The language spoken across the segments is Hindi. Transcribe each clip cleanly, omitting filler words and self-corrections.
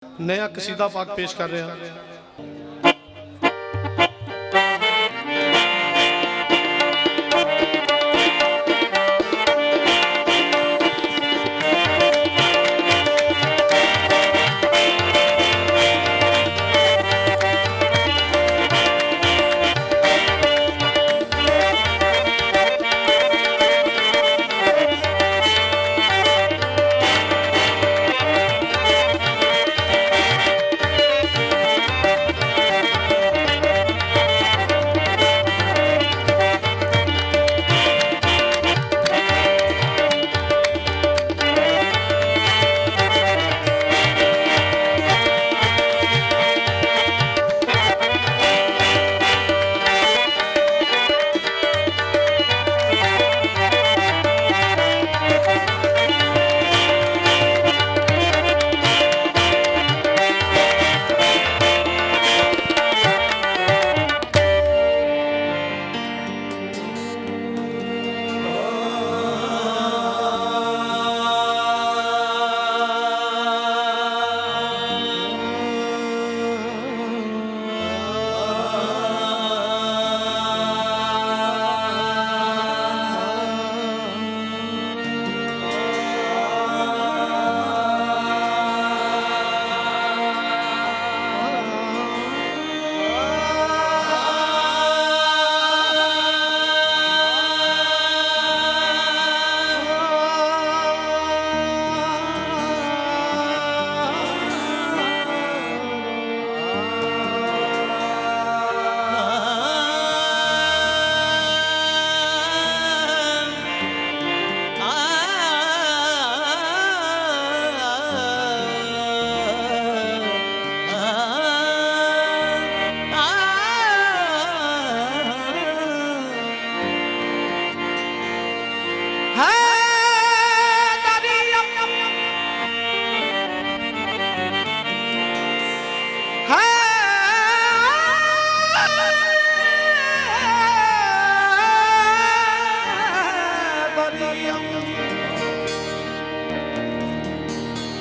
नया कसीदा पाक पेश कर रहे हैं।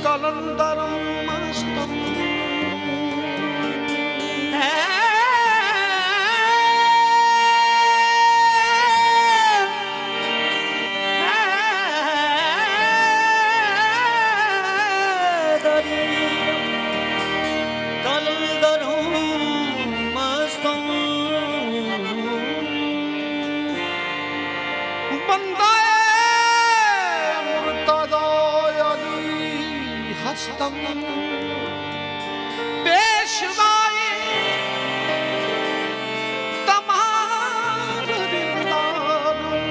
कलंदरम मस्तम पेशवाए तमाम दिलदारों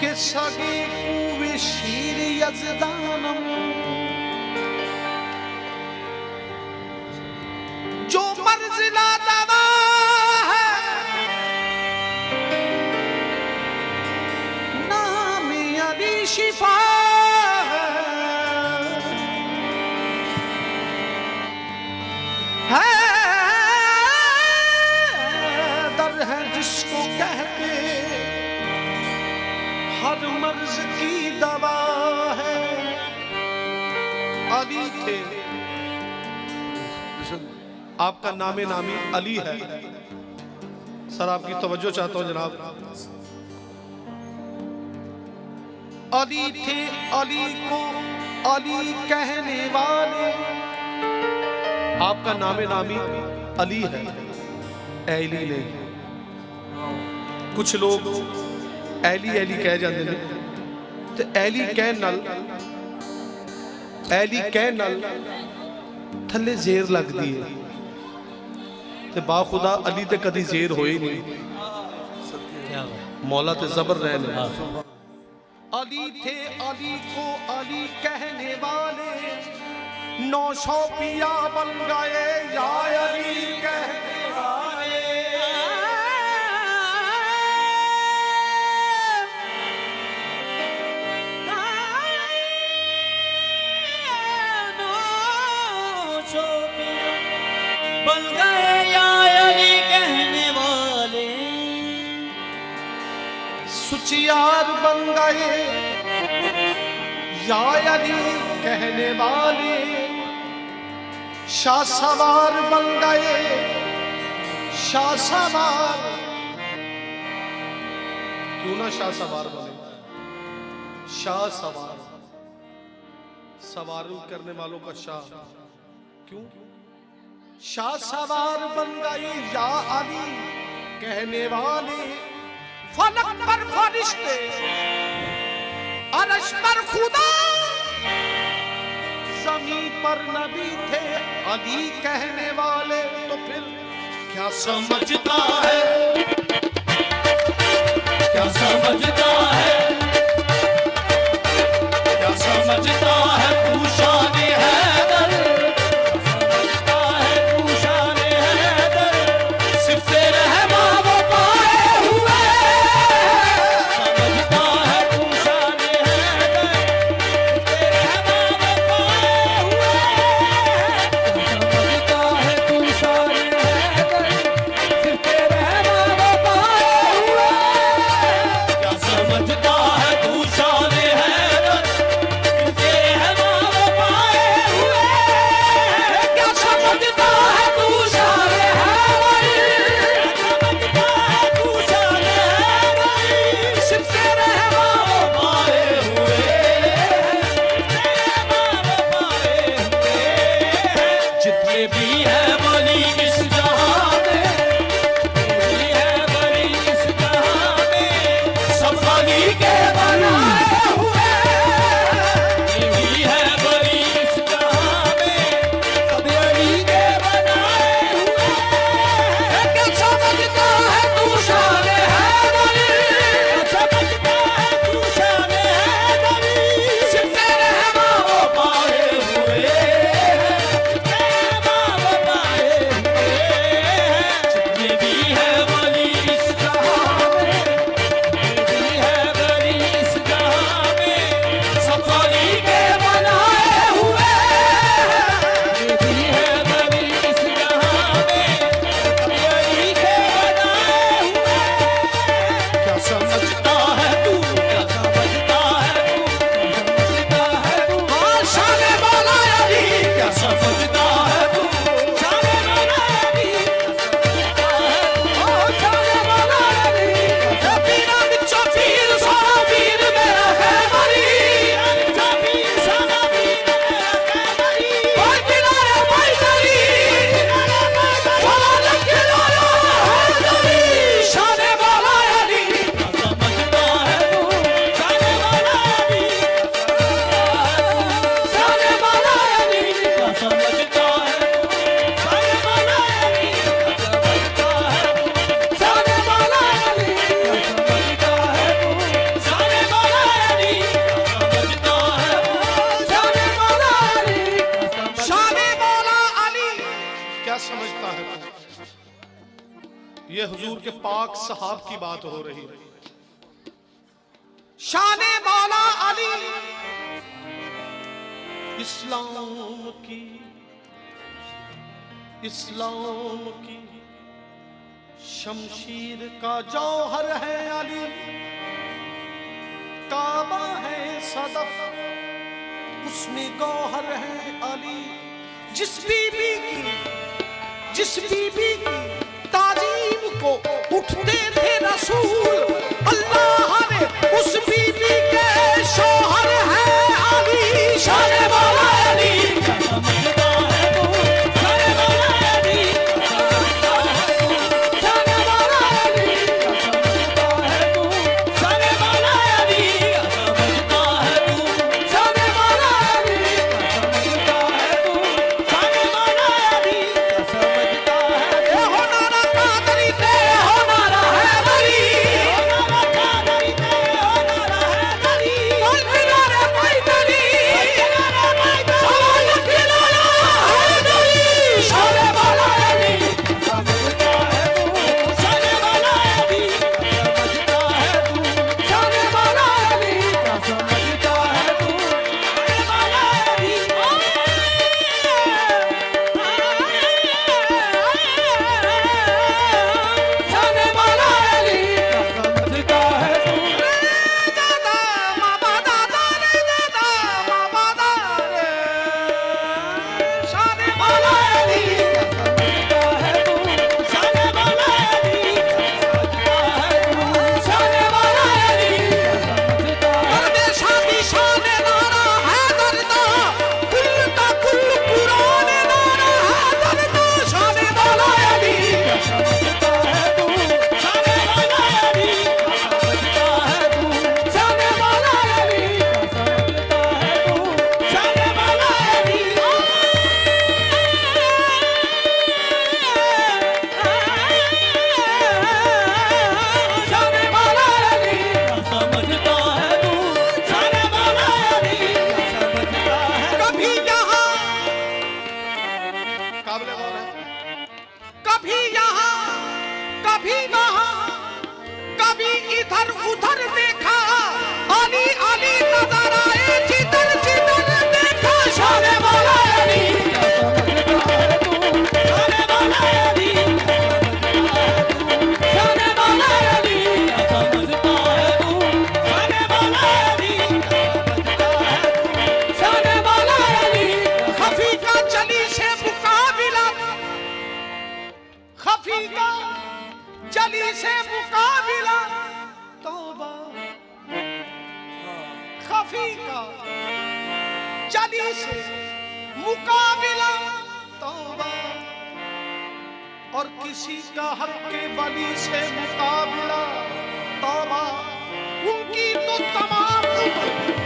के सगे कुवे शीर यज़दानम जो मंजिला दवा है नाम अली शिफा जिसको कहते हर मर्ज की दवा है। अली थे, आपका नामे नामी अली है। सर आपकी तवज्जो चाहता हूं जनाब। अली थे, अली को अली कहने वाले, आपका नामे नामी अली है। ऐली ने कुछ लोग ऐली ऐली कह जाते हैं तो ऐली कह नल थले जेर लगती है ते बाखुदा अली ते कदी जेर होई नहीं। मौला ते जबर रहने। अली थे, अली को अली कहने वाले 900 पिया बन गए या अली कहने वाले। बन गए या अली कहने वाले, सुचियार बन गए या अली कहने वाले। शाह सवार बन गए, शाह सवार। क्यों ना शाह सवार बने? शाह सवार, सवारी करने वालों का शाह। क्यों? शाह सवार बन गए या अली कहने वाले, फलक पर फरिश्ते, अर्श पर खुदा, ज़मीन पर नबी थे अली कहने वाले। तो फिर क्या समझता है, क्या समझता है, क्या समझता है तू शान हैदर, समझता है तू शान हैदर, सिर्फ तेरे रहमा वो पाए हुए, समझता है तू शान हैदर, सिर्फ तेरे रहमा वो पाए हुए, समझता है तू शान हैदर, सिर्फ तेरे रहमा वो पाए हुए, क्या समझता है तू शान हैदर, सिर्फ तेरे रहमा वो पाए हुए, क्या समझता है तू शान हैदर, समझता है तू शान हैदर, सिर्फ तेरे रहमा वो पाए हुए, तेरे रहमा वो पाए हुए, जितने भी है वली इस जहां में, जितने है वली इस जहां में, सब अली के बनाए हुए, जितने भी है वली इस जहां में, सब अली के बनाए हुए, क्या समझता है तू शान हैदर, समझता है तू शान हैदर, सिर्फ तेरे रहमा वो पाए हुए, सिर्फ तेरे रहमा वो पाए हुए, जितने भी है वली इस जहां में, जितने भी है वली इस जहां में, सब अली के बनाए हुए, जितने भी है वली इस जहां में, सब अली के बनाए हुए, क्या समझता है तू, क्या समझता है तू, समझता है तू, हाँ शान मौला अली, क्या समझता है तू, शान मौला अली, क्या समझता है तू, हाँ शान मौला अली, पीरा बिचो पीर सारा पीर मेरा खैबरी, बिचो पीर सारा पीर मेरा खैबरी, ओए किनारे पैदरी, किनारे पैदरी, वाला किनारा हैदरी, शान मौला अली, क्या समझता है तू, शान मौला अली, शान मौला अली, क्या समझता है तू, शान मौला अली, क्या समझता है तू, शान मौला अली, क्या समझता है तू, शान मौला अली, क्या समझता है तू, शान मौला अली, क्या शान मौला अली क्या समझता है? ये हुजूर के पाक सहाब की बात हो रही है। शान मौला अली इस्लाम की, इस्लाम की शमशीर का जौहर है अली, काबा है सदफ उसमें गौहर है अली, जिस बीबी की ताजीम को उठते थे रसूल, अल्लाह ने उस बीबी के शौहर है अली, शान मौला अली, क्या समझता है तू, शान मौला अली, क्या समझता है तू, शान मौला अली, क्या समझता है तू, शान मौला अली, क्या समझता है तू, शान मौला अली, क्या समझता है तू, शान मौला अली, क्या समझता है तू, हो नारा कादरी ते हो नारा हैदरी, जली से मुकाबिला तौबा खफी का, जली से मुकाबिला तौबा, और किसी का हक के वली से मुकाबला तौबा। उनकी तो तमाम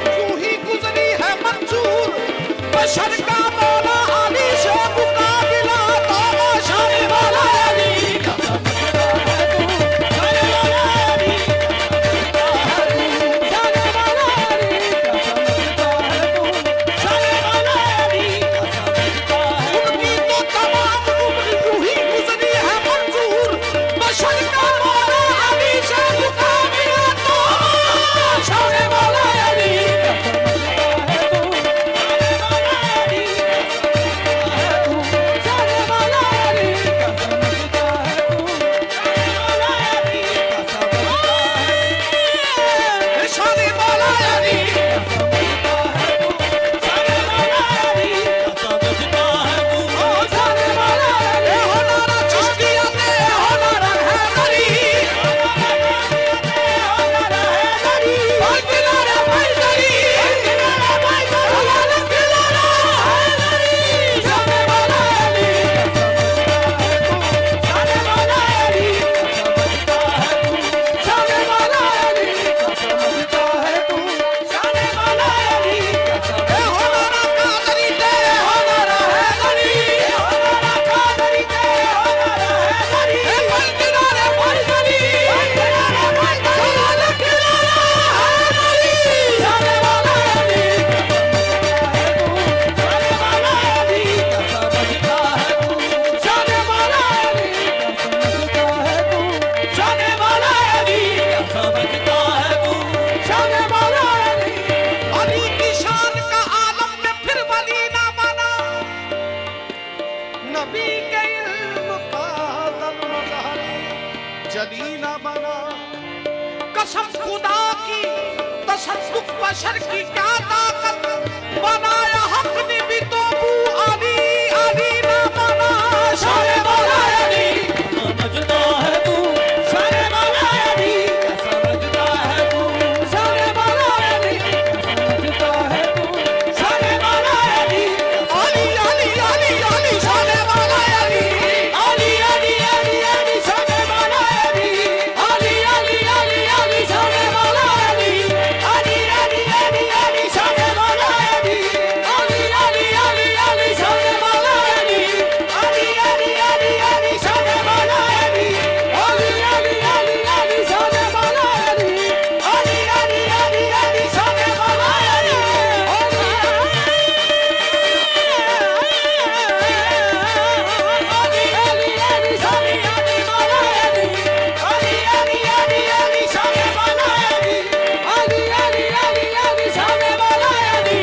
यूं ही गुजरी है मंजूर, बशर का मौला अली से मुकाबला तौबा। शाने वाला अली का समझता है तू, शाने वाला अली का समझता है तू, शाने वाला अली का समझता है तू, शाने वाला अली का समझता है। उनकी तो तमाम उम्र यूं ही गुजरी है मंजूर, बशर का मौला अली से मुकाबला तौबा। शाने वाला अली का समझता है तू, शाने वाला अली तसद्दुक बशर की क्या ताकत, बनाया हक ने भी तो बू अली अली ना बना। शाने वाला अली समझता है तू, शाने वाला अली समझता है तू, शाने वाला अली समझता है तू, शाने वाला अली अली अली अली अली शाने वाला अली अली अली अली अली शाने वाला अली अली अली अली अली शाने वाला अली अली अली अली अली शाने वाला अली अली अली अली अली शाने वाला अली अली अली अली अली शाने वाला अली अली अली अली अली शाने वाला अली अली अली अली अली शाने वाला अली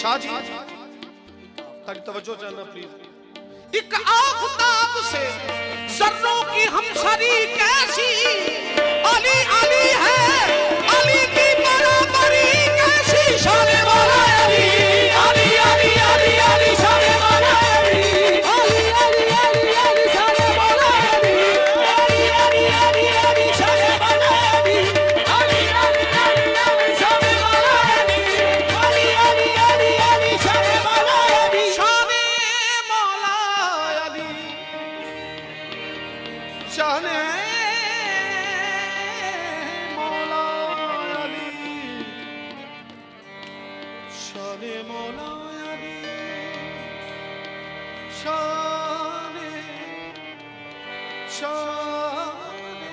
शाहजी ताकि तवज्जो जानना प्लीज। एक आफताब से जर्रों की हम सरी कैसी, अली अली है अली की बराबरी कैसी। शाने वाला अली अली अली अली अली शाने वाला अली अली अली अली अली शाने वाला अली अली अली अली अली शाने वाला अली अली अली अली अली शाने वाला अली अली अली अली अली शाने वाला अली शाने मौला अली शाने मौला अली शाने मौला अली शाने शाने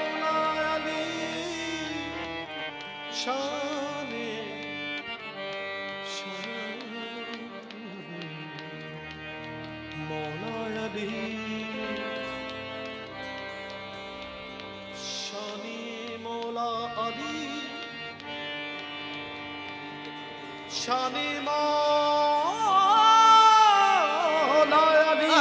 मौला अली शाने मौला अली शानी मौला अली शानी मौला अली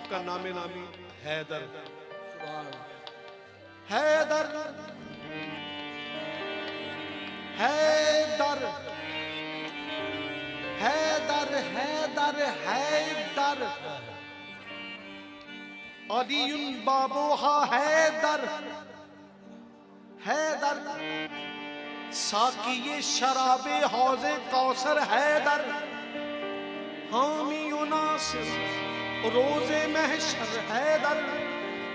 आपका नामे नामी हैदर। सुभान अल्लाह। हैदर हैदर हैदर हैदर हैदर अलीयुन बाबूहा हैदर हैदर साकिये शराबे हौजे कौसर हैदर हामी नासिर रोजे महशर हैदर।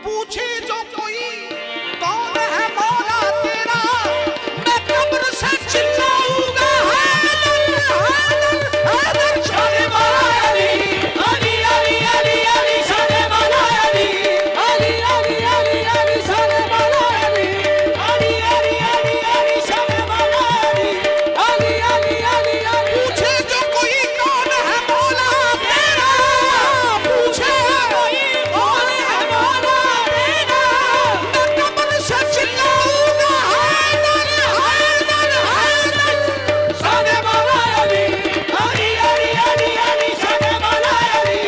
पूछे जो कोई कौन है मौला तेरा, मैं कब्र से चिल्लाऊंगा हैदर हैदर हैदर। शाने मौला अली अली अली अली अली शाने मौला अली अली अली अली अली शाने मौला अली अली अली अली अली शाने मौला अली अली अली अली अली। पूछे जो कोई कौन है मौला तेरा, पूछे कोई कौन है मौला तेरा, मैं कब्र से चिल्लाऊंगा हैदर हैदर हैदर। शाने मौला अली अली अली अली अली शाने मौला अली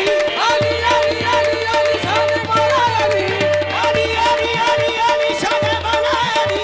अली अली अली अली शाने मौला अली अली अली अली अली शाने मौला अली।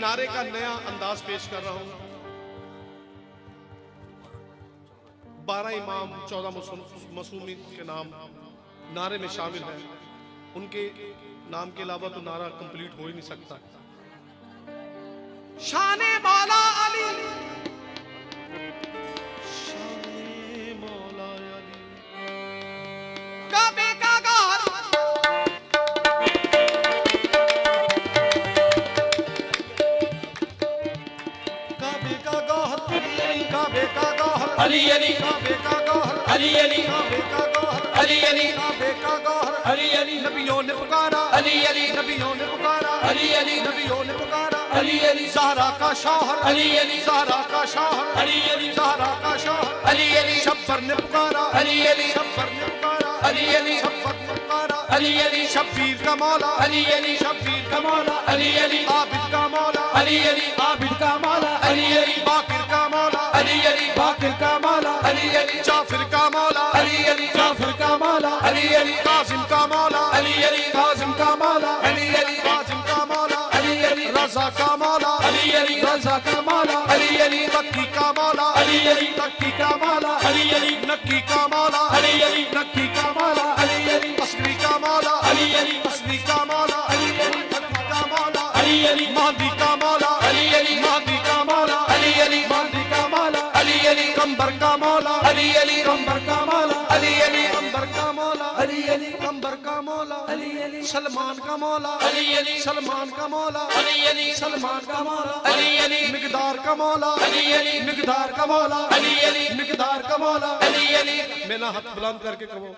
नारे का नया अंदाज पेश कर रहा हूं। 12 इमाम 14 मसूमी के नाम नारे में शामिल है। उनके नाम के अलावा तो नारा कंप्लीट हो ही नहीं सकता। शाने मौला अली शाने मौला अली काबे का गौर काबे का गौहर काबे का गौहर अली अली काबे का गौहर अली अली काबे का गौहर अली अली काबे का गौहर अली अली नबियों ने पुकारा अली अली नबियों ने पुकारा अली अली नबियों ने पुकारा अली अली ज़हरा का शौहर अली अली ज़हरा का शौहर अली अली ज़हरा का शौहर अली अली शब्बर ने पुकारा अली अली शब्बर ने पुकारा अली अली शब्बर ने पुकारा अली अली शब्बीर का मौला अली अली शब्बीर का मौला अली अली आबिद का मौला अली अली आबिद का मौला अली अली बाकिर का मौला अली अली बाकिर का मौला अली अली जाफिर का मौला अली अली जाफिर का मौला अली अली कासिम का मौला अली अली कासिम का मौला अली अली कासिम का मौला अली अली रज़ा का मौला अली अली रज़ा का मौला अली अली तक्की का मौला अली अली तक्की का मौला अली अली नक्की का मौला अली अली नक्की का मौला अली अली असली का मौला अली अली असली का मौला अली अली नक्की का मौला अली अली महदी का मौला अली अली महदी का मौला अली अली महदी का मौला अली अली कंबर का मौला अली अली कंबर का मौला अली अली कंबर का मौला अली अली कंबर का मौला अली अली सलमान का मौला अली अली सलमान का मौला अली अली सलमान का मौला अली अली मिकदार का मौला अली अली मिकदार का मौला अली अली मिकदार का मौला अली अली मेरा हाथ बुलंद करके कहो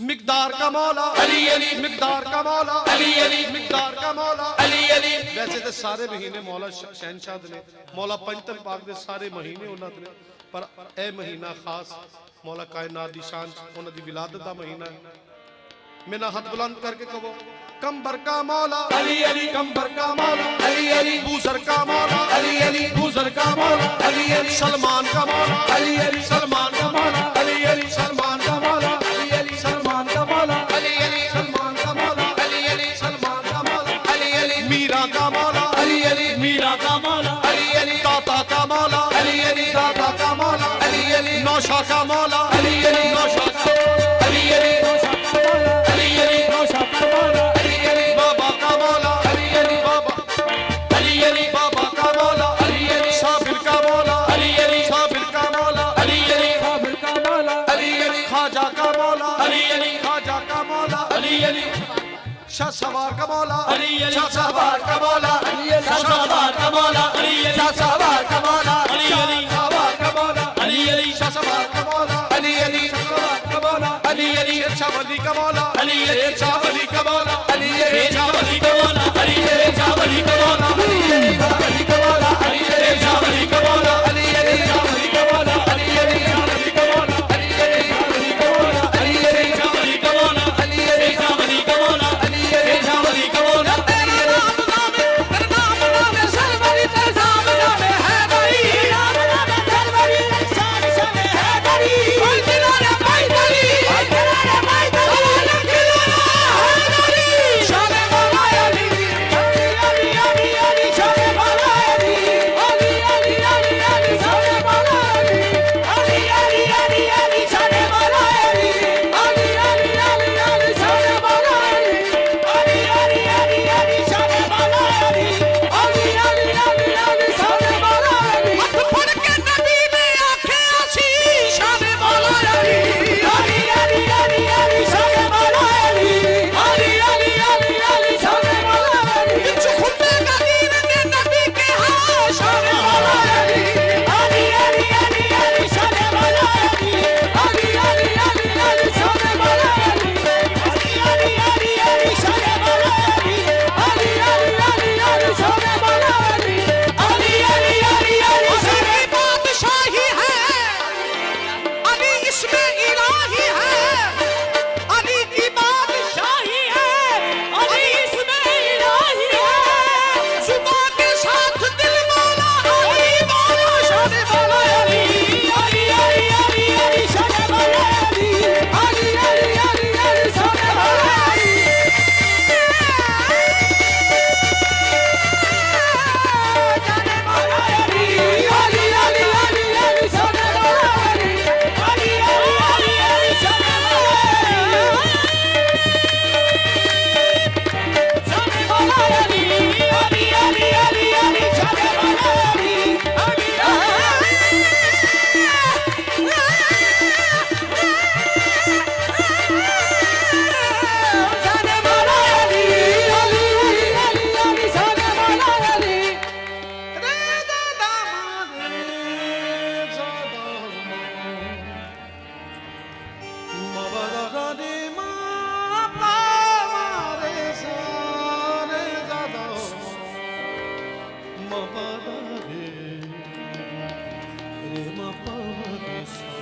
मिकदार का मौला अली अली मिकदार का मौला अली अली मिकदार का मौला अली अली वैसे तो सारे महीने मौला शहनशाह ने मौला पंचतन पाक दे सारे महीने उन्होंने ने पर ए महीना खास मौला कायनात दी शान उन्होंने दी विलादत दा महीना है। मेरा हाथ बुलंद करके कहो कंबर का मौला अली अली कंबर का मौला अली अली बूजर का मौला अली अली बूजर का मौला अली अली सलमान का मौला अली अली सलमान का मौला अली अली सलमान का मौला अली अली का मौला अली अली दाता का मौला अली अली दाता का मौला अली अली नौशा का मौला अली अली नौशा का अली अली नौशा का मौला अली अली नौशा का मौला अली अली बाबा का मौला अली अली बाबा अली अली बाबा का मौला अली अली साबिर का मौला अली अली साबिर का मौला अली अली साबिर का मौला अली अली खाजा का मौला अली अली खाजा का मौला अली अली शाह सवार का मौला अली अली शाह सवार का मौला अली अली शाह सवार का मौला अली अली शाह सवार का मौला अली अली सवार का मौला अली अली शाह सवार का मौला अली अली सवार का मौला अली अली शाह वली का मौला अली अली शाह वली का मौला अली अली शाह वली का मौला अली अली शाह वली का मौला अली अली शाह वली का मौला अली अली शाह वली का मौला अली अली शाह वली का मौला अली अली शाह वली का मौला अली अली शाह वली का मौला अली अली शाह वली का मौला अली अली शाह वली का मौला अली अली शाह वली का मौला तेरा नाम नाम सरवरी ते नाम नाम है बड़ी नाम नाम सरवरी शान शान है बड़ी कोई दिलारे भाई बड़ी कोई दिलारे भाई बड़ी है बड़ी शान मौला अली अली अली अली अली शान मौला अली अली अली अली अली शान मौला अली अली अली अली अली शान मौला अली अली अली अली अली शान मौला अली अली अली अली अली शान मौला अली अली अली अली अली शान मौला अली हाथ फड़ के नबी ने आंखें आसी शान मौला अली अली अली अली अली शान मौला अली अली अली अली अली शान मौला अली खुदे नबीर ने नबी के हां शान मौला अली अली अली अली अली शान मौला अली अली अली अली अली शान मौला अली अली अली अली अली शान मौला अली अली अली अली अली शान मौला अली अली अली अली अली शान बादशाही है अली इसमें इलाही है अली की बादशाही है अली इसमें इलाही है सुबह के साथ दिल मौला अली मौला शान मौला अली अली अली अली अली शान मौला अली अली अली अली अली शान मौला अली शान मौला अली अली अली अली अली शान मौला अली अली अली अली अली शान मौला अली अली अली अली अली शान मौला अली अली शान मौला अली अली अली अली शान मौला अली रे दादा रे दादा मबदा रे मा पा रे सा रे दादा मबदा रे रे मा पा रे सा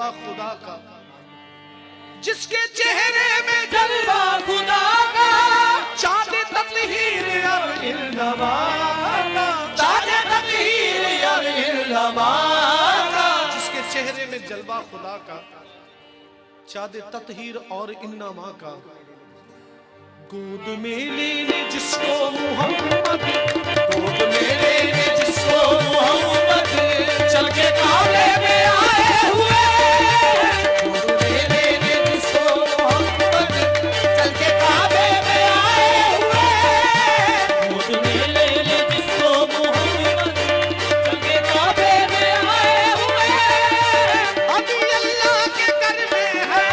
जलवा खुदा का, जिसके चेहरे में जलवा खुदा का, चाँद तत्हीर और इल्लमा का, चाँद तत्हीर और इल्लमा का, जिसके चेहरे में जलवा खुदा का, चाँद तत्हीर और इन्नमा का, गोद में लेने जिसको मोहम्मद, गोद में लेने जिसको मोहम्मद, चल के काबे में आए हुए, गोद में लेने जिसको मोहम्मद, चल के काबे में आए हुए, गोद में लेने जिसको मोहम्मद, चल के काबे में आए हुए, अभी अल्लाह के घर में है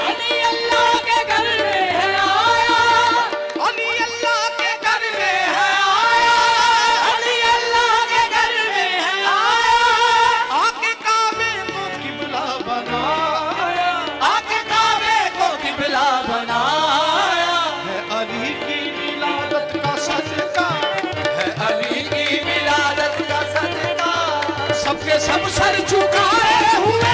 अली अल्लाह के घर में है आया, अली अल्लाह के घर में है अली अल्लाह के घर में है आया, आके काबे को किबला बनाया, आके काबे को किबला बनाया, है अली की विलादत का सदका, है अली की विलादत का सदका, सबके सब सर झुकाए हुए,